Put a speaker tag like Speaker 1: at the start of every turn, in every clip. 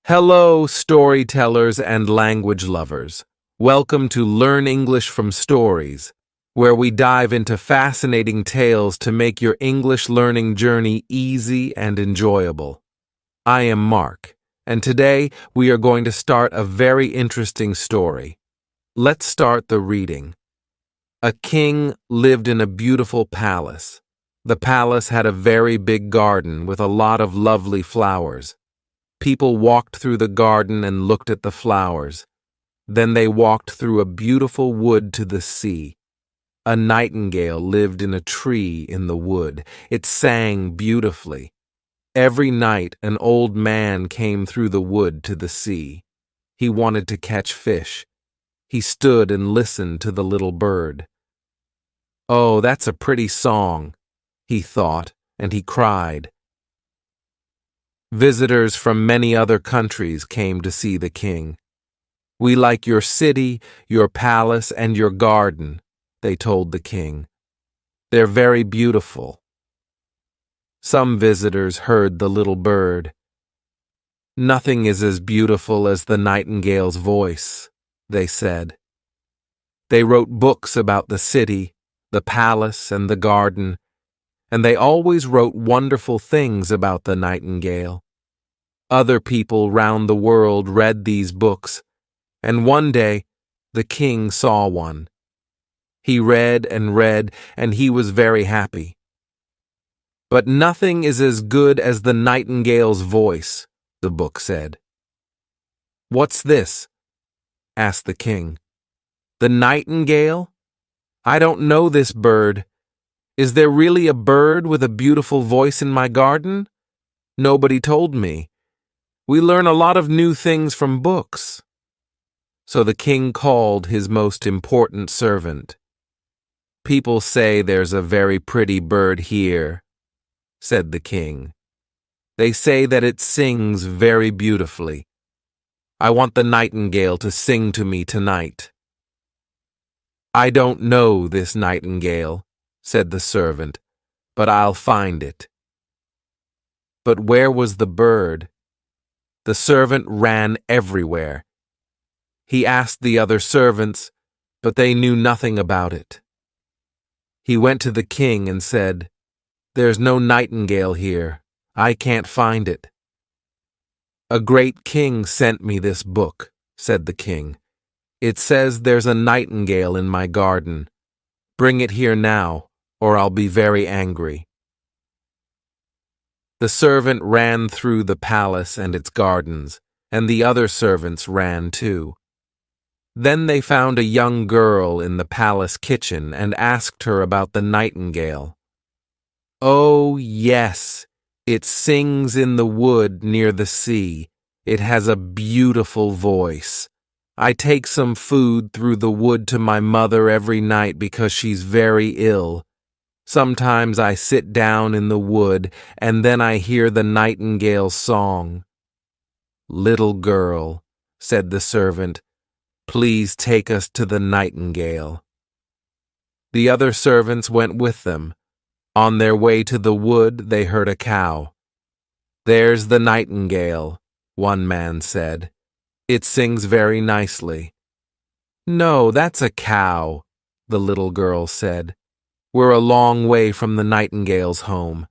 Speaker 1: Hello, storytellers and language lovers. Welcome to Learn English from Stories, where we dive into fascinating tales to make your English learning journey easy and enjoyable. I am Mark, and today we are going to start a very interesting story. Let's start the reading. A king lived in a beautiful palace. The palace had a very big garden with a lot of lovely flowers. People walked through the garden and looked at the flowers. Then they walked through a beautiful wood to the sea. A nightingale lived in a tree in the wood. It sang beautifully. Every night an old man came through the wood to the sea. He wanted to catch fish. He stood and listened to the little bird. "Oh, that's a pretty song," he thought, and he cried. Visitors from many other countries came to see the king. "We like your city, your palace, and your garden," they told the king. "They're very beautiful." Some visitors heard the little bird. "Nothing is as beautiful as the nightingale's voice," they said. They wrote books about the city, the palace, and the garden, and they always wrote wonderful things about the nightingale. Other people round the world read these books, and one day the king saw one. He read, and he was very happy. "But nothing is as good as the nightingale's voice," the book said. "What's this?" asked the king. "The nightingale? I don't know this bird. Is there really a bird with a beautiful voice in my garden? Nobody told me. We learn a lot of new things from books." So the king called his most important servant. "People say there's a very pretty bird here," said the king. "They say that it sings very beautifully. I want the nightingale to sing to me tonight." "I don't know this nightingale," said the servant, "but I'll find it." But where was the bird? The servant ran everywhere. He asked the other servants, but they knew nothing about it. He went to the king and said, "There's no nightingale here. I can't find it." "A great king sent me this book," said the king. "It says there's a nightingale in my garden. Bring it here now, or I'll be very angry." The servant ran through the palace and its gardens, and the other servants ran too. Then they found a young girl in the palace kitchen and asked her about the nightingale. "Oh, yes, it sings in the wood near the sea. It has a beautiful voice. I take some food through the wood to my mother every night because she's very ill. Sometimes I sit down in the wood, and then I hear the nightingale's song." "Little girl," said the servant, "please take us to the nightingale." The other servants went with them. On their way to the wood, they heard a cow. "There's the nightingale," one man said. "It sings very nicely." "No, that's a cow," the little girl said. "We're a long way from the nightingale's home."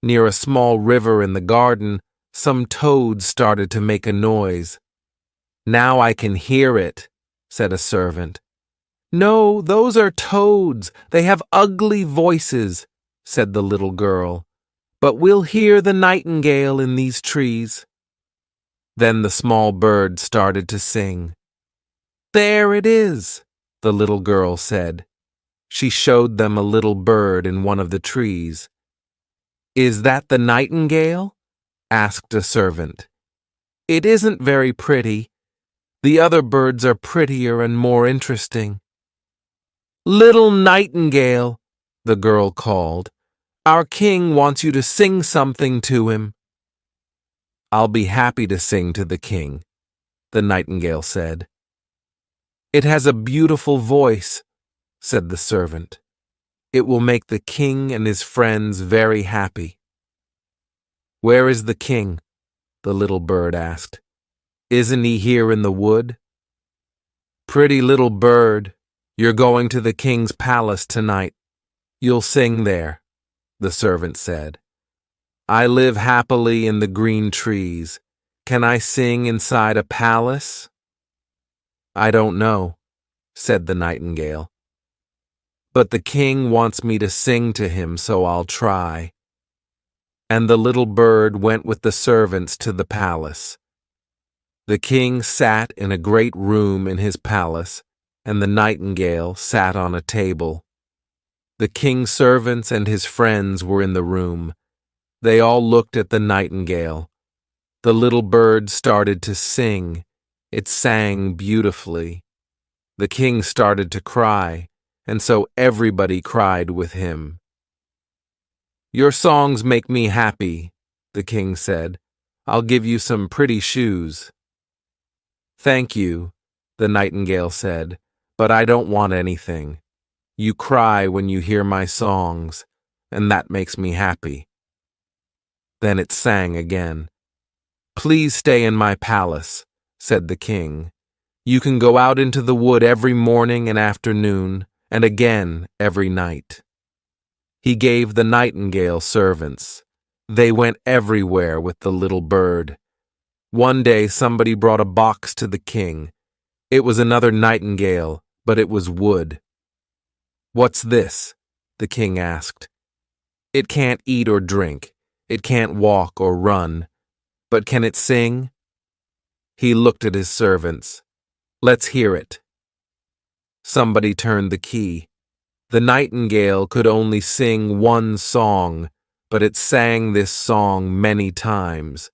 Speaker 1: Near a small river in the garden, some toads started to make a noise. "Now I can hear it," said a servant. "No, those are toads. They have ugly voices," said the little girl. "But we'll hear the nightingale in these trees." Then the small bird started to sing. "There it is," the little girl said. She showed them a little bird in one of the trees. "Is that the nightingale?" asked a servant. "It isn't very pretty. The other birds are prettier and more interesting." "Little nightingale," the girl called, "our king wants you to sing something to him." "I'll be happy to sing to the king," the nightingale said. "It has a beautiful voice," said the servant. "It will make the king and his friends very happy." "Where is the king?" the little bird asked. Isn't he here in the wood? Pretty little bird, you're going to the king's palace tonight. You'll sing there, the servant said. I live happily in the green trees. Can I sing inside a palace? I don't know, said the nightingale. But the king wants me to sing to him, so I'll try. And the little bird went with the servants to the palace. The king sat in a great room in his palace, and the nightingale sat on a table. The king's servants and his friends were in the room. They all looked at the nightingale. The little bird started to sing. It sang beautifully. The king started to cry, and so everybody cried with him. Your songs make me happy, the king said. I'll give you some pretty shoes. Thank you, the nightingale said, but I don't want anything. You cry when you hear my songs, and that makes me happy. Then it sang again. Please stay in my palace, said the king. You can go out into the wood every morning and afternoon, and again every night. He gave the nightingale servants. They went everywhere with the little bird. One day somebody brought a box to the king. It was another nightingale, but it was wood. What's this? The king asked. It can't eat or drink. It can't walk or run. But can it sing? He looked at his servants. Let's hear it. Somebody turned the key. The nightingale could only sing one song, but it sang this song many times.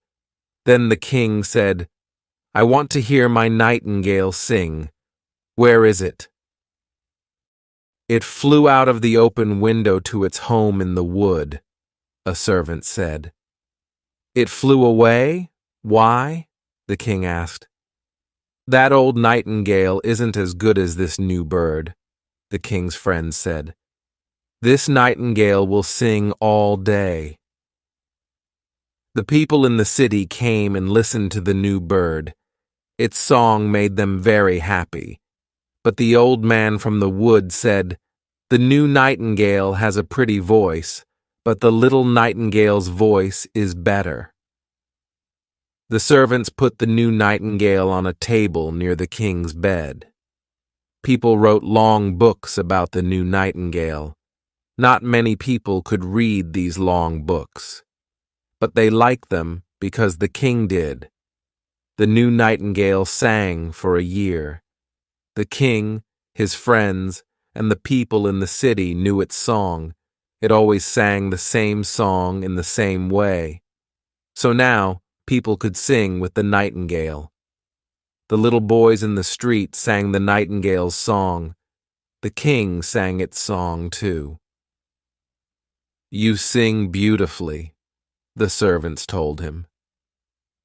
Speaker 1: Then the king said, I want to hear my nightingale sing. Where is it? It flew out of the open window to its home in the wood, a servant said. It flew away? Why? The king asked. That old nightingale isn't as good as this new bird, the king's friend said. This nightingale will sing all day. The people in the city came and listened to the new bird. Its song made them very happy. But the old man from the wood said, The new nightingale has a pretty voice, but the little nightingale's voice is better. The servants put the new nightingale on a table near the king's bed. People wrote long books about the new nightingale. Not many people could read these long books. But they liked them because the king did. The new nightingale sang for a year. The king, his friends, and the people in the city knew its song. It always sang the same song in the same way. So now, people could sing with the nightingale. The little boys in the street sang the nightingale's song. The king sang its song too. You sing beautifully, the servants told him.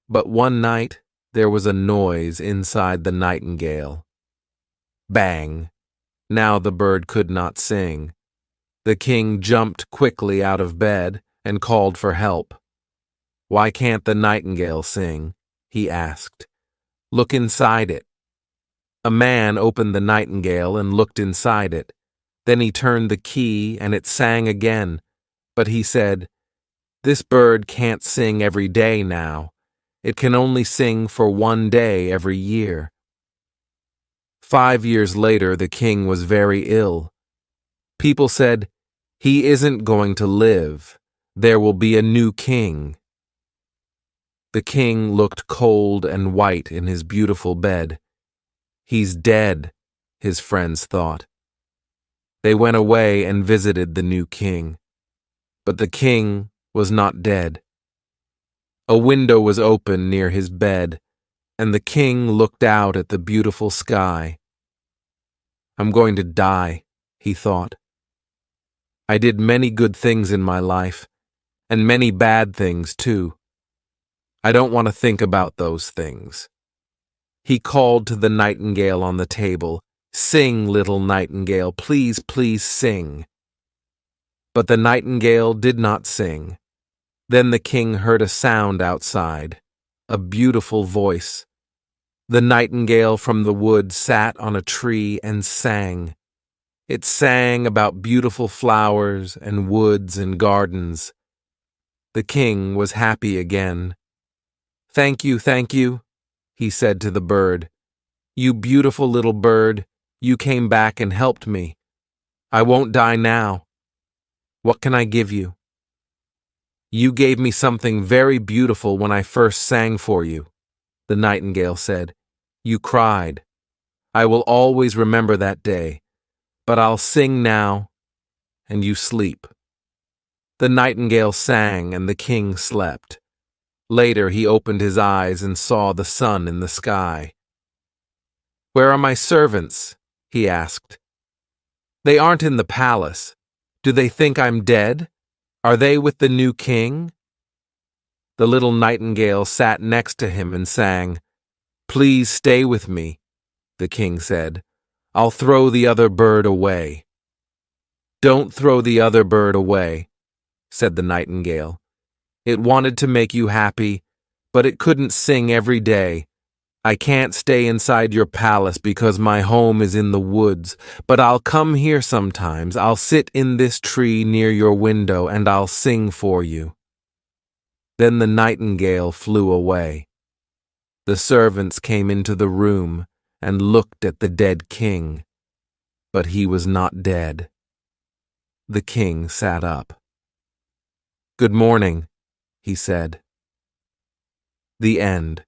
Speaker 1: But one night, there was a noise inside the nightingale. Bang! Now the bird could not sing. The king jumped quickly out of bed and called for help. Why can't the nightingale sing? He asked. Look inside it. A man opened the nightingale and looked inside it. Then he turned the key and it sang again. But he said, This bird can't sing every day now. It can only sing for one day every year. 5 years later, the king was very ill. People said, He isn't going to live. There will be a new king. The king looked cold and white in his beautiful bed. He's dead, his friends thought. They went away and visited the new king. But the king was not dead. A window was open near his bed, and the king looked out at the beautiful sky. I'm going to die, he thought. I did many good things in my life, and many bad things too. I don't want to think about those things. He called to the nightingale on the table, Sing, little nightingale, please, please sing. But the nightingale did not sing. Then the king heard a sound outside. a beautiful voice. The nightingale from the wood sat on a tree and sang. It sang about beautiful flowers and woods and gardens. The king was happy again. Thank you, he said to the bird. You beautiful little bird, you came back and helped me. I won't die now. What can I give you? You gave me something very beautiful when I first sang for you, the nightingale said. You cried. I will always remember that day, but I'll sing now, and you sleep. The nightingale sang, and the king slept. Later he opened his eyes and saw the sun in the sky. Where are my servants? He asked. They aren't in the palace. Do they think I'm dead? Are they with the new king? The little nightingale sat next to him and sang. Please stay with me, the king said. I'll throw the other bird away. Don't throw the other bird away, said the nightingale. It wanted to make you happy, but it couldn't sing every day. I can't stay inside your palace because my home is in the woods, but I'll come here sometimes. I'll sit in this tree near your window and I'll sing for you. Then the nightingale flew away. The servants came into the room and looked at the dead king, but he was not dead. The king sat up. Good morning, he said. The end.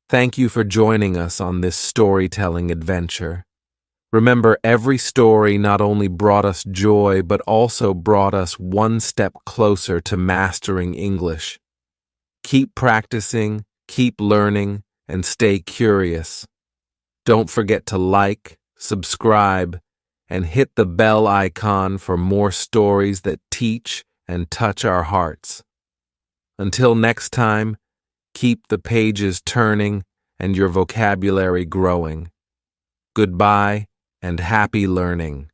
Speaker 1: Thank you for joining us on this storytelling adventure. Remember, every story not only brought us joy, but also brought us one step closer to mastering English. Keep practicing, keep learning, and stay curious. Don't forget to like, subscribe, and hit the bell icon for more stories that teach and touch our hearts. Until next time, keep the pages turning and your vocabulary growing. Goodbye and happy learning.